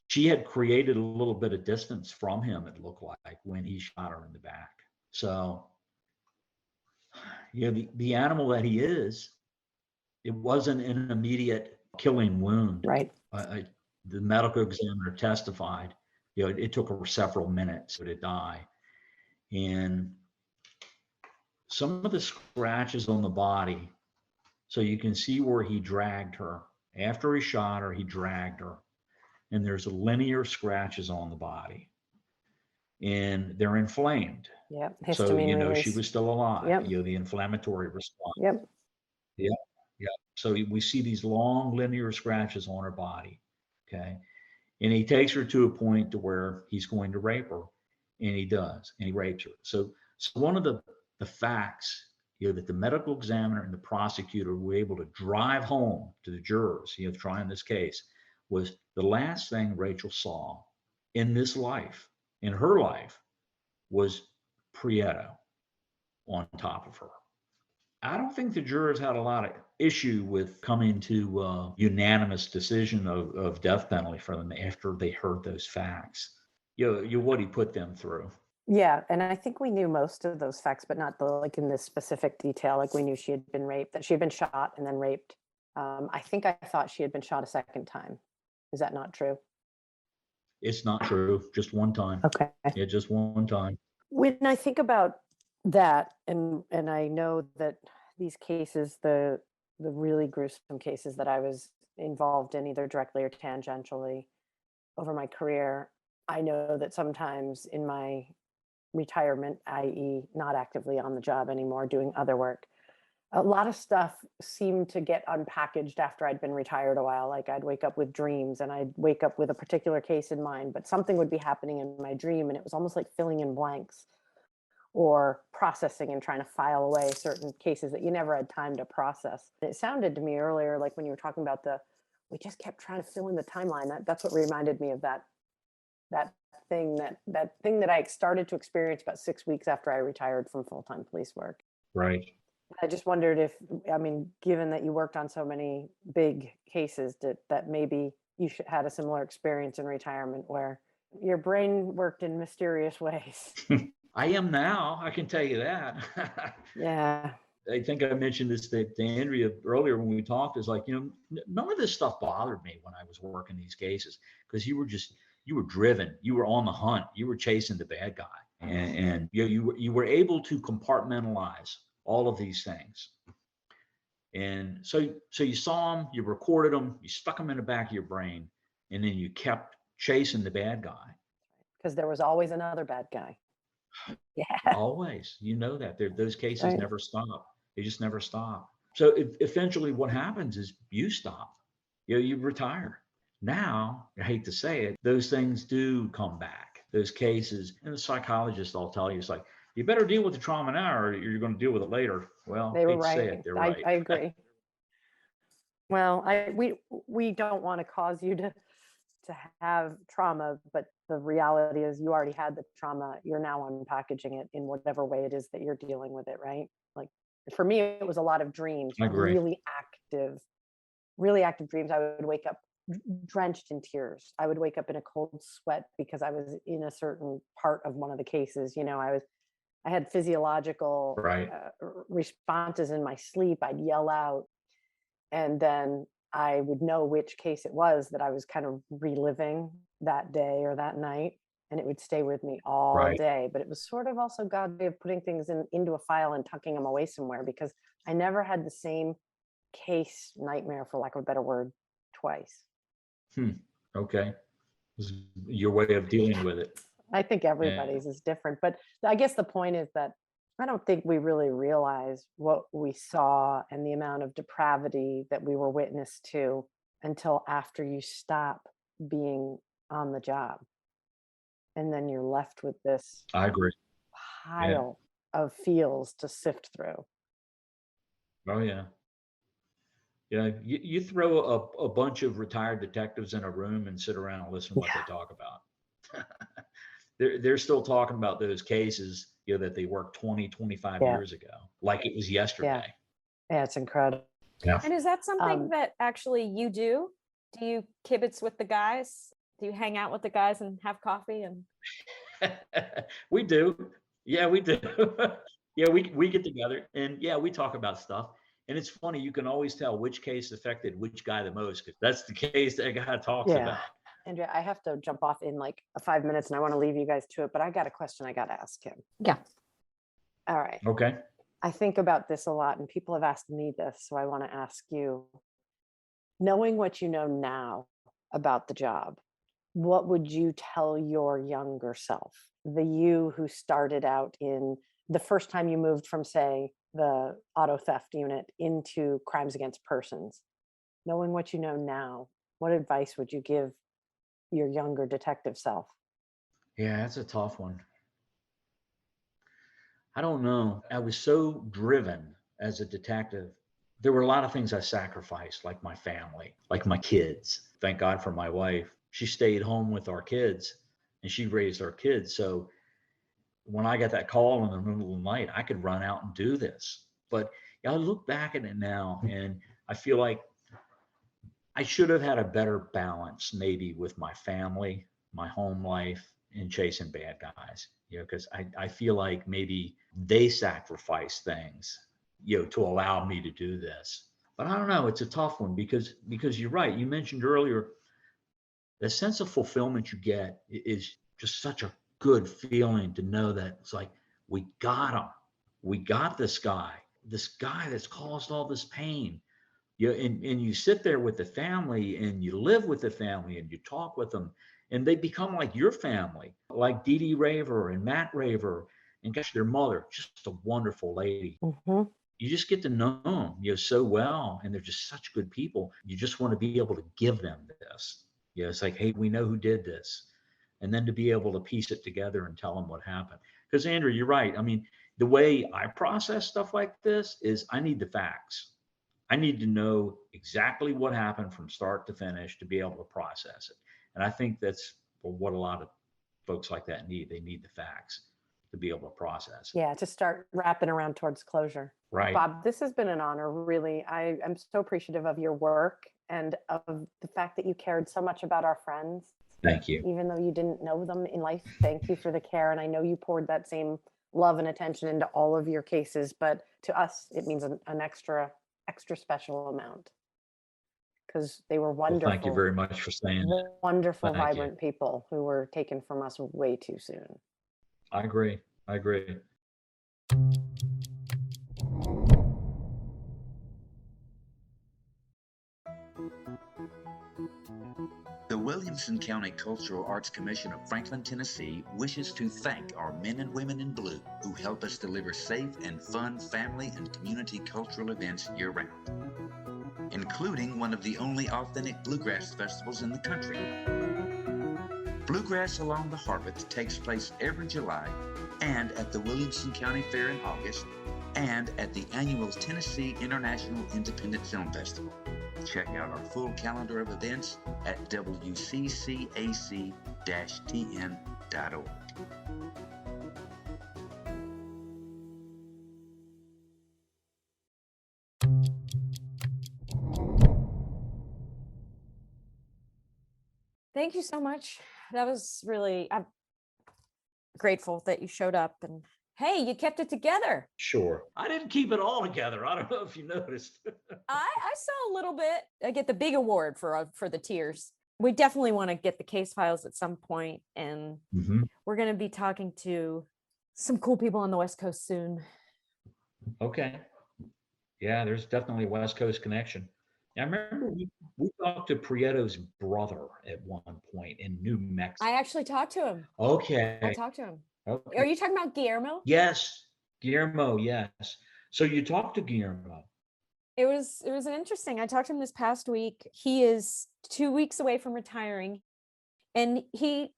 she had created a little bit of distance from him, it looked like, when he shot her in the back. So, the animal that he is, it wasn't an immediate killing wound. Right. The medical examiner testified, it took her several minutes to die. And some of the scratches on the body, so you can see where he dragged her. After he shot her, he dragged her. And there's linear scratches on the body. And they're inflamed. Yep. So, she was still alive. Yep. The inflammatory response. Yep. Yeah. Yeah. So we see these long linear scratches on her body. Okay. And he takes her to a point to where he's going to rape her. And he does. And he rapes her. So one of the facts, that the medical examiner and the prosecutor were able to drive home to the jurors, trying this case, was the last thing Rachel saw in this life, in her life, was Prieto on top of her. I don't think the jurors had a lot of issue with coming to a unanimous decision of death penalty for them after they heard those facts. What he put them through. Yeah, and I think we knew most of those facts, but not like in this specific detail. Like we knew she had been raped, that she had been shot and then raped. I thought she had been shot a second time. Is that not true? It's not true. Just one time. Okay. Yeah, just one time. When I think about that, and I know that these cases, the really gruesome cases that I was involved in, either directly or tangentially over my career, I know that sometimes in my retirement, i.e., not actively on the job anymore, doing other work, a lot of stuff seemed to get unpackaged after I'd been retired a while. Like I'd wake up with dreams and I'd wake up with a particular case in mind, but something would be happening in my dream and it was almost like filling in blanks or processing and trying to file away certain cases that you never had time to process. It sounded to me earlier, like when you were talking about we just kept trying to fill in the timeline. That's what reminded me of that thing that I started to experience about 6 weeks after I retired from full-time police work. Right. I just wondered if, given that you worked on so many big cases, that maybe you had a similar experience in retirement where your brain worked in mysterious ways. I am now, I can tell you that. Yeah. I think I mentioned this to Andrea earlier when we talked, is like, none of this stuff bothered me when I was working these cases, because you were driven, you were on the hunt, you were chasing the bad guy, and you were able to compartmentalize all of these things. And so you saw them, you recorded them, you stuck them in the back of your brain, and then you kept chasing the bad guy. Because there was always another bad guy. Yeah. Always. That. Those cases never stop. They just never stop. So eventually what happens is you stop. You retire. Now, I hate to say it, those things do come back. Those cases, and the psychologist, I'll tell you, it's like, you better deal with the trauma now or you're going to deal with it later. Well, they were right. Say it, they're right. I agree. Well, we don't want to cause you to have trauma, but the reality is you already had the trauma. You're now unpackaging it in whatever way it is that you're dealing with it, right? Like for me, it was a lot of dreams, really active dreams. I would wake up drenched in tears. I would wake up in a cold sweat because I was in a certain part of one of the cases. I had physiological responses in my sleep. I'd yell out, and then I would know which case it was that I was kind of reliving that day or that night, and it would stay with me all day. But it was sort of also God's way of putting things into a file and tucking them away somewhere, because I never had the same case nightmare, for lack of a better word, twice. Okay. This is your way of dealing with it. I think everybody's is different, but I guess the point is that I don't think we really realize what we saw and the amount of depravity that we were witness to until after you stop being on the job. And then you're left with this I agree. pile of feels to sift through. Oh, yeah. Yeah, you throw a bunch of retired detectives in a room and sit around and listen to what they talk about. They're still talking about those cases, that they worked 20, 25 years ago, like it was yesterday. Yeah, it's incredible. Yeah. And is that something that actually you do? Do you kibitz with the guys? Do you hang out with the guys and have coffee? And we do. Yeah, we do. Yeah, we get together and we talk about stuff. And it's funny, you can always tell which case affected which guy the most, because that's the case that guy talks about. Andrea, I have to jump off in like 5 minutes and I want to leave you guys to it, but I got a question I got to ask him. Yeah. All right. Okay. I think about this a lot and people have asked me this, so I want to ask you, knowing what you know now about the job, what would you tell your younger self, the you who started out in the first time you moved from, say, the auto theft unit into crimes against persons? Knowing what you know now, what advice would you give your younger detective self? Yeah, that's a tough one. I don't know. I was so driven as a detective. There were a lot of things I sacrificed, like my family, like my kids. Thank God for my wife. She stayed home with our kids and she raised our kids. So when I got that call in the middle of the night, I could run out and do this. But I look back at it now and I feel like I should have had a better balance maybe with my family, my home life, and chasing bad guys, because I feel like maybe they sacrifice things, to allow me to do this. But I don't know, it's a tough one because you're right. You mentioned earlier the sense of fulfillment you get is just such a good feeling to know that it's like, we got him. We got this guy that's caused all this pain. And you sit there with the family and you live with the family and you talk with them and they become like your family, like Dee Dee Raver and Matt Raver and gosh, their mother, just a wonderful lady. Mm-hmm. You just get to know them, so well, and they're just such good people. You just want to be able to give them this. It's like, hey, we know who did this. And then to be able to piece it together and tell them what happened. Because Andrew, you're right. I mean, the way I process stuff like this is I need the facts. I need to know exactly what happened from start to finish to be able to process it. And I think that's what a lot of folks like that need. They need the facts to be able to process it. Yeah, to start wrapping around towards closure. Right. Bob, this has been an honor, really. I'm so appreciative of your work and of the fact that you cared so much about our friends. Thank you. Even though you didn't know them in life, thank you for the care. And I know you poured that same love and attention into all of your cases, but to us, it means an extra special amount because they were wonderful. Well, thank you very much for saying that. Wonderful, vibrant people who were taken from us way too soon. I agree. The Williamson County Cultural Arts Commission of Franklin, Tennessee wishes to thank our men and women in blue who help us deliver safe and fun family and community cultural events year-round, including one of the only authentic bluegrass festivals in the country. Bluegrass Along the Harpeth takes place every July and at the Williamson County Fair in August and at the annual Tennessee International Independent Film Festival. Check out our full calendar of events at wccac-tn.org. Thank you so much. That was really, I'm grateful that you showed up and hey, you kept it together. Sure. I didn't keep it all together. I don't know if you noticed. I saw a little bit. I get the big award for the tears. We definitely want to get the case files at some point, and we're going to be talking to some cool people on the West Coast soon. Okay. Yeah, there's definitely a West Coast connection. I remember we talked to Prieto's brother at one point in New Mexico. I actually talked to him. Okay. I talked to him. Okay. Are you talking about Guillermo? Yes, Guillermo. Yes. So you talked to Guillermo. It was an interesting. I talked to him this past week. He is 2 weeks away from retiring, and he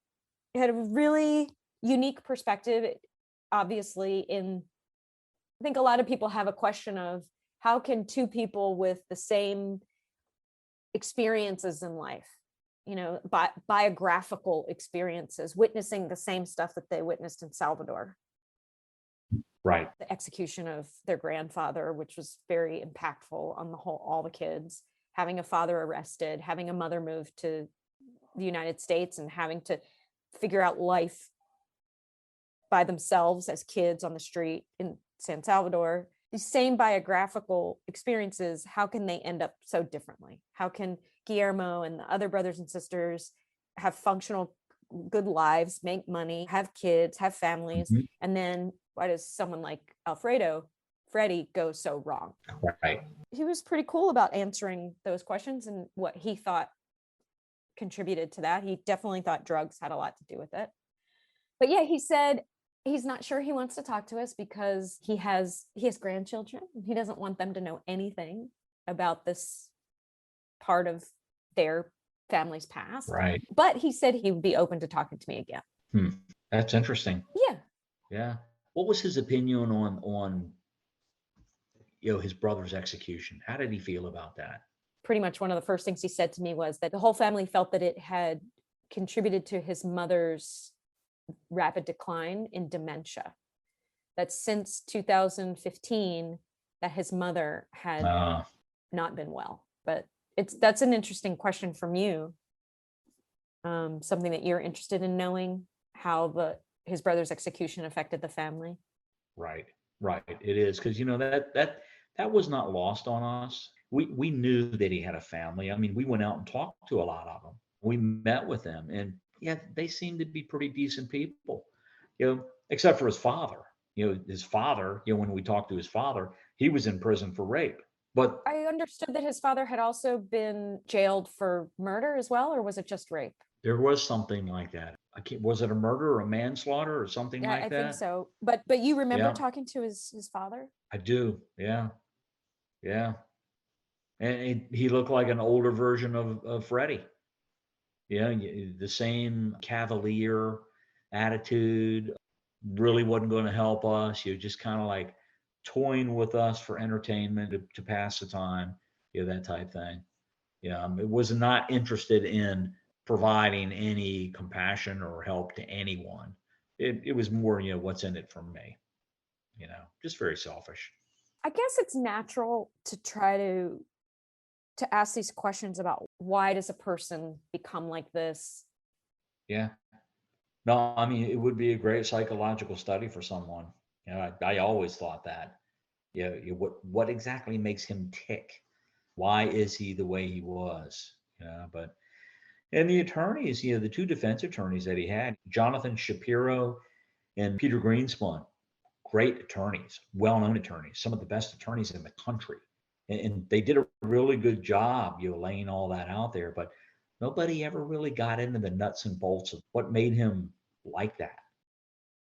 had a really unique perspective. Obviously, I think a lot of people have a question of how can two people with the same experiences in life, biographical experiences, witnessing the same stuff that they witnessed in Salvador. Right. The execution of their grandfather, which was very impactful on all the kids, having a father arrested, having a mother moved to the United States and having to figure out life by themselves as kids on the street in San Salvador. These same biographical experiences, how can they end up so differently? How can Guillermo and the other brothers and sisters have functional, good lives, make money, have kids, have families, and then why does someone like Freddie go so wrong? Right. He was pretty cool about answering those questions and what he thought contributed to that. He definitely thought drugs had a lot to do with it. But yeah, he said he's not sure he wants to talk to us because he has grandchildren. He doesn't want them to know anything about this part of their family's past. Right. But he said he would be open to talking to me again. That's interesting. Yeah. Yeah. What was his opinion on his brother's execution? How did he feel about that? Pretty much one of the first things he said to me was that the whole family felt that it had contributed to his mother's rapid decline in dementia. That since 2015, that his mother had not been well. But that's an interesting question from you. Something that you're interested in knowing, how his brother's execution affected the family. Right. It is, because that was not lost on us. We knew that he had a family. I mean, we went out and talked to a lot of them. We met with them, and yeah, they seemed to be pretty decent people, except for his father. His father, when we talked to his father, he was in prison for rape. But I understood that his father had also been jailed for murder as well, or was it just rape? there was something like that. Was it a murder or a manslaughter or something Yeah, like I that? think so. But you remember Yeah. talking to his father? I do. Yeah. And he looked like an older version of Freddie. The same cavalier attitude, really wasn't going to help us. Just kind of like toying with us for entertainment to pass the time, that type thing. It was not interested in providing any compassion or help to anyone. It was more, what's in it for me, just very selfish. I guess it's natural to try to ask these questions about why does a person become like this? Yeah. No, I mean, it would be a great psychological study for someone. I always thought that. What exactly makes him tick? Why is he the way he was? But and the attorneys, the two defense attorneys that he had, Jonathan Shapiro and Peter Greenspun, great attorneys, well-known attorneys, some of the best attorneys in the country. And they did a really good job, laying all that out there. But nobody ever really got into the nuts and bolts of what made him like that.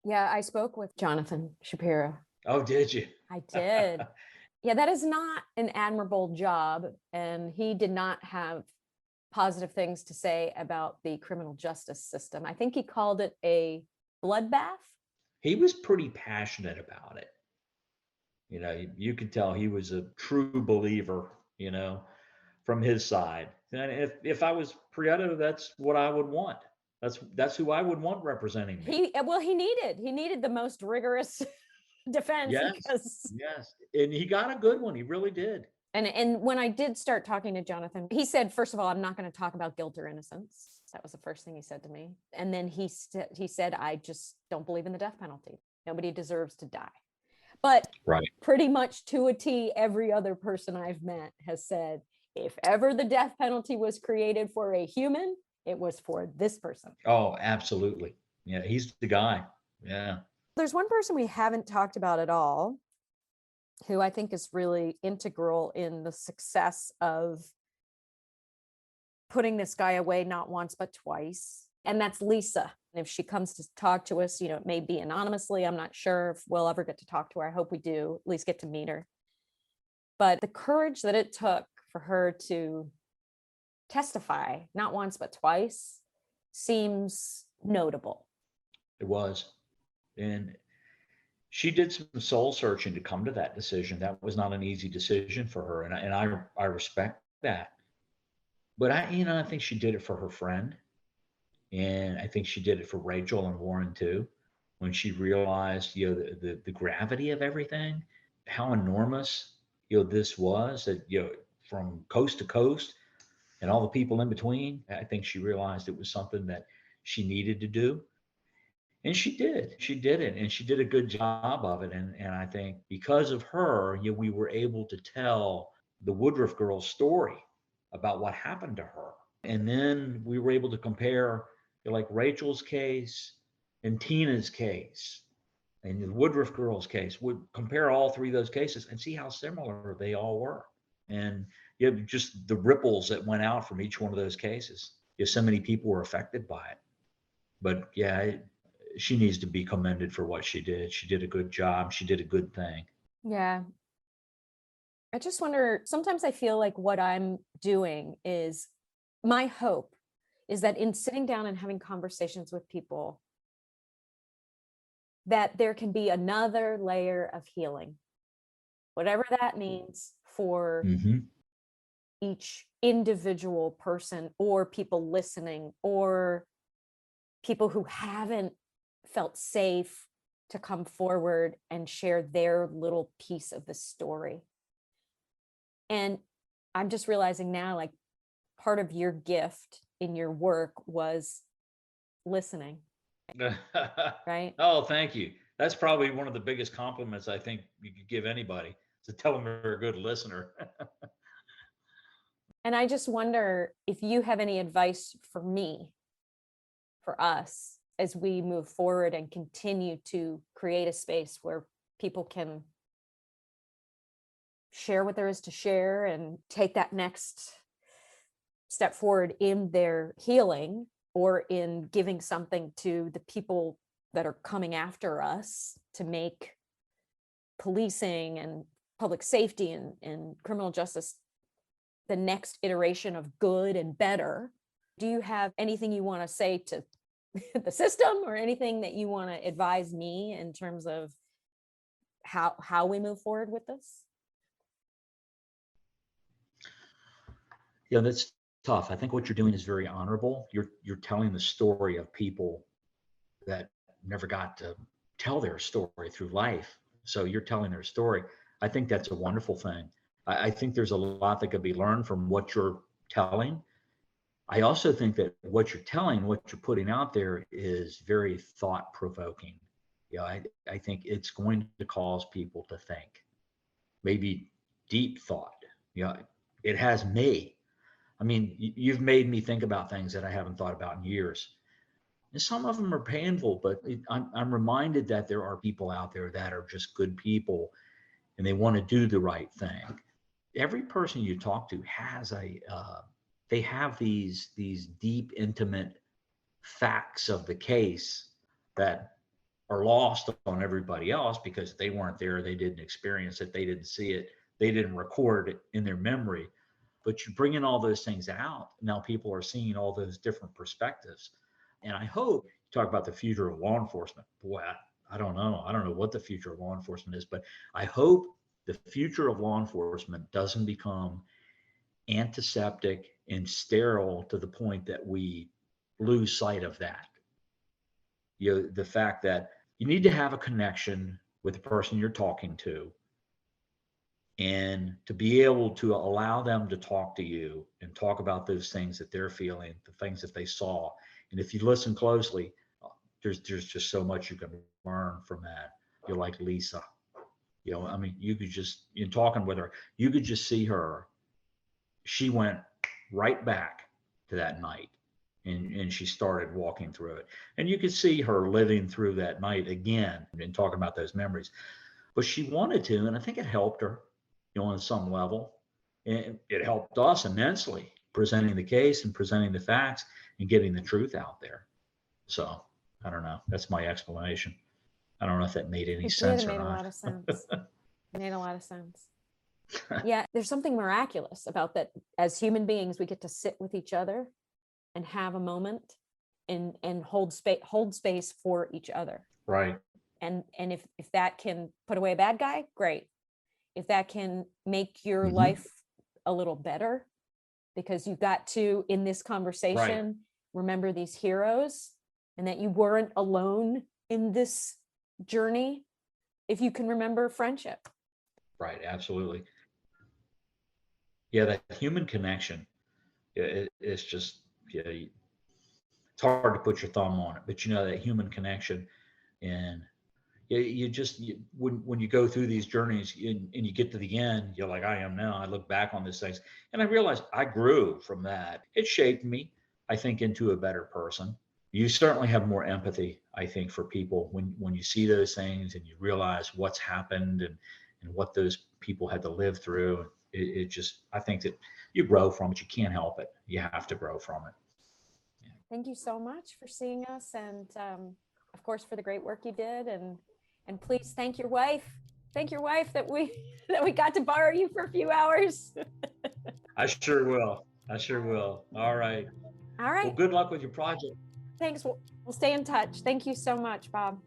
Yeah, I spoke with Jonathan Shapiro. Oh, did you? I did. Yeah, that is not an admirable job. And he did not have positive things to say about the criminal justice system. I think he called it a bloodbath. He was pretty passionate about it. You could tell he was a true believer, from his side. And if I was Prieto, that's what I would want. That's who I would want representing me. He needed the most rigorous defense. Yes. And he got a good one. He really did. And when I did start talking to Jonathan, he said, first of all, I'm not going to talk about guilt or innocence. That was the first thing he said to me. And then he said, I just don't believe in the death penalty. Nobody deserves to die. But right. Pretty much to a T, every other person I've met has said, if ever the death penalty was created for a human, it was for this person. Oh, absolutely. Yeah, he's the guy. Yeah. There's one person we haven't talked about at all, who I think is really integral in the success of putting this guy away not once, but twice. And that's Lisa. And if she comes to talk to us, it may be anonymously. I'm not sure if we'll ever get to talk to her. I hope we do, at least get to meet her. But the courage that it took for her to testify, not once, but twice, seems notable. It was. And she did some soul searching to come to that decision. That was not an easy decision for her. And I respect that. But I think she did it for her friend. And I think she did it for Rachael and Warren too. When she realized, the gravity of everything, how enormous, this was, that, from coast to coast and all the people in between. I think she realized it was something that she needed to do. And she did it, and she did a good job of it. And I think because of her, we were able to tell the Woodruff girl's story about what happened to her. And then we were able to compare, like Rachel's case and Tina's case and the Woodruff girl's case, would compare all three of those cases and see how similar they all were. And just the ripples that went out from each one of those cases. So many people were affected by it. But yeah, she needs to be commended for what she did. She did a good job. She did a good thing. Yeah. I just wonder, sometimes I feel like what I'm doing is, my hope is that in sitting down and having conversations with people, that there can be another layer of healing, whatever that means for each individual person, or people listening, or people who haven't felt safe to come forward and share their little piece of the story. And I'm just realizing now, like, part of your gift in your work was listening, right? Oh, thank you. That's probably one of the biggest compliments I think you could give anybody, to tell them they're a good listener. And I just wonder if you have any advice for me, for us, as we move forward and continue to create a space where people can share what there is to share and take that next step forward in their healing, or in giving something to the people that are coming after us to make policing and public safety and criminal justice the next iteration of good and better. Do you have anything you want to say to the system, or anything that you want to advise me in terms of how we move forward with this? Yeah, that's tough. I think what you're doing is very honorable. You're telling the story of people that never got to tell their story through life. So you're telling their story. I think that's a wonderful thing. I think there's a lot that could be learned from what you're telling. I also think that what you're telling, what you're putting out there, is very thought-provoking. I think it's going to cause people to think, maybe deep thought. It has me. I mean, you've made me think about things that I haven't thought about in years. And some of them are painful, but I'm reminded that there are people out there that are just good people, and they want to do the right thing. Every person you talk to has they have these deep, intimate facts of the case that are lost on everybody else because they weren't there, they didn't experience it, they didn't see it, they didn't record it in their memory. But you bring in all those things out, now people are seeing all those different perspectives. And I hope, you talk about the future of law enforcement. Boy, I don't know. I don't know what the future of law enforcement is, but I hope the future of law enforcement doesn't become antiseptic and sterile to the point that we lose sight of that. The fact that you need to have a connection with the person you're talking to, and to be able to allow them to talk to you and talk about those things that they're feeling, the things that they saw. And if you listen closely, there's just so much you can learn from that. You're like Lisa. I mean, you could just, in talking with her, you could just see her. She went right back to that night, and she started walking through it. And you could see her living through that night again and talking about those memories. But she wanted to, and I think it helped her, on some level. And it helped us immensely, presenting the case and presenting the facts and getting the truth out there. So I don't know. That's my explanation. I don't know if that made any sense or not. It made a lot of sense. It made a lot of sense. Yeah, there's something miraculous about that. As human beings, we get to sit with each other and have a moment and hold space for each other. Right. And if that can put away a bad guy, great. If that can make your life a little better, because you got to, in this conversation, remember these heroes, and that you weren't alone in this journey. If you can remember friendship. Right. Absolutely. Yeah. That human connection, it's just, it's hard to put your thumb on it, but that human connection. And when you go through these journeys and you get to the end, you're like I am now. I look back on these things and I realized I grew from that. It shaped me, I think, into a better person. You certainly have more empathy, I think, for people when you see those things and you realize what's happened and what those people had to live through. It just, I think that you grow from it. You can't help it. You have to grow from it. Yeah. Thank you so much for seeing us, and of course for the great work you did, and please thank your wife. Thank your wife that we got to borrow you for a few hours. I sure will. All right. Well, good luck with your project. Thanks. We'll stay in touch. Thank you so much, Bob.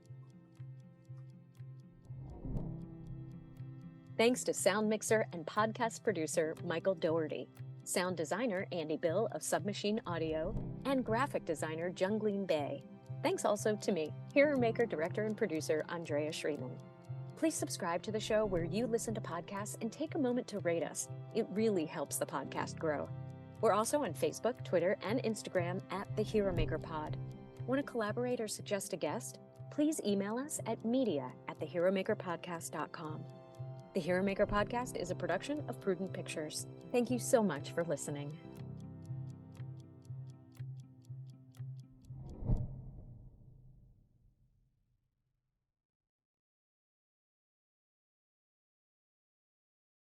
Thanks to sound mixer and podcast producer Michael Doherty, sound designer Andy Bill of Submachine Audio, and graphic designer Jungleen Bay. Thanks also to me, Hero Maker director and producer Andrea Shreeman. Please subscribe to the show where you listen to podcasts and take a moment to rate us. It really helps the podcast grow. We're also on Facebook, Twitter, and Instagram at The Hero Maker Pod. Want to collaborate or suggest a guest? Please email us at media@theheromakerpodcast.com. The Hero Maker Podcast is a production of Prudent Pictures. Thank you so much for listening.